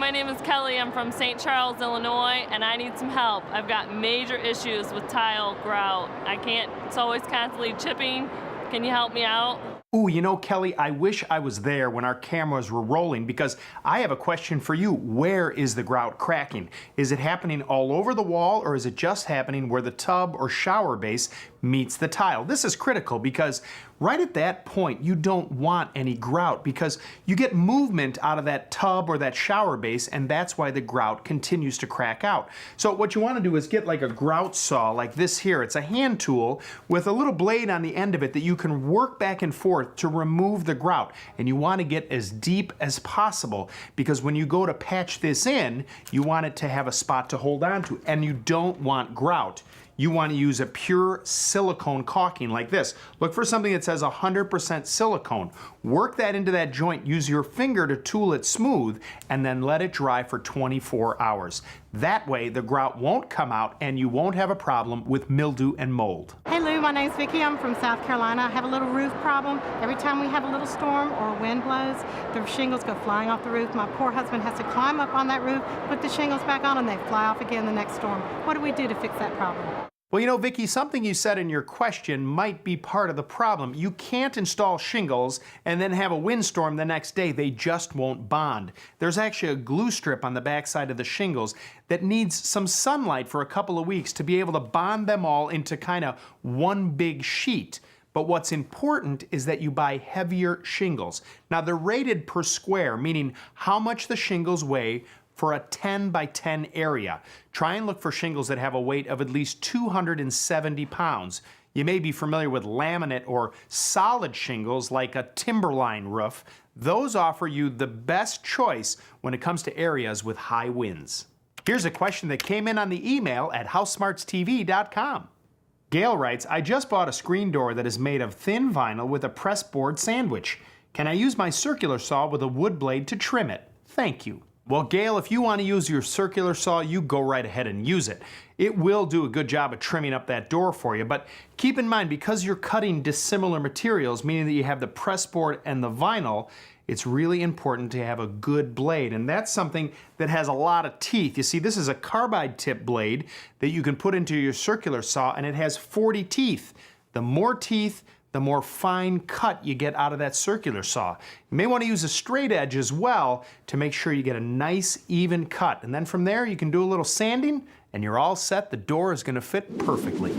my name is Kelly. I'm from St. Charles, Illinois, and I need some help. I've got major issues with tile grout. It's always constantly chipping. Can you help me out? Ooh, you know, Kelly, I wish I was there when our cameras were rolling because I have a question for you. Where is the grout cracking? Is it happening all over the wall, or is it just happening where the tub or shower base meets the tile? This is critical because right at that point, you don't want any grout because you get movement out of that tub or that shower base, and that's why the grout continues to crack out. So what you want to do is get like a grout saw like this here. It's a hand tool with a little blade on the end of it that you can work back and forth to remove the grout, and you want to get as deep as possible because when you go to patch this in, you want it to have a spot to hold on to, and you don't want grout. You want to use a pure silicone caulking like this. Look for something that says 100% silicone. Work that into that joint, use your finger to tool it smooth, and then let it dry for 24 hours. That way the grout won't come out and you won't have a problem with mildew and mold. Hey Lou, my name's Vicki. I'm from South Carolina. I have a little roof problem. Every time we have a little storm or a wind blows, the shingles go flying off the roof. My poor husband has to climb up on that roof, put the shingles back on, and they fly off again the next storm. What do we do to fix that problem? Well, you know, Vicki, something you said in your question might be part of the problem. You can't install shingles and then have a windstorm the next day. They just won't bond. There's actually a glue strip on the backside of the shingles that needs some sunlight for a couple of weeks to be able to bond them all into kind of one big sheet. But what's important is that you buy heavier shingles. Now, they're rated per square, meaning how much the shingles weigh for a 10 by 10 area. Try and look for shingles that have a weight of at least 270 pounds. You may be familiar with laminate or solid shingles like a timberline roof. Those offer you the best choice when it comes to areas with high winds. Here's a question that came in on the email at HouseSmartsTV.com. Gail writes, I just bought a screen door that is made of thin vinyl with a pressboard sandwich. Can I use my circular saw with a wood blade to trim it? Thank you. Well, Gail, if you want to use your circular saw, you go right ahead and use it. It will do a good job of trimming up that door for you, but keep in mind, because you're cutting dissimilar materials, meaning that you have the pressboard and the vinyl, it's really important to have a good blade, and that's something that has a lot of teeth. You see, this is a carbide tip blade that you can put into your circular saw, and it has 40 teeth. The more teeth, the more fine cut you get out of that circular saw. You may want to use a straight edge as well to make sure you get a nice even cut. And then from there you can do a little sanding and you're all set. The door is going to fit perfectly.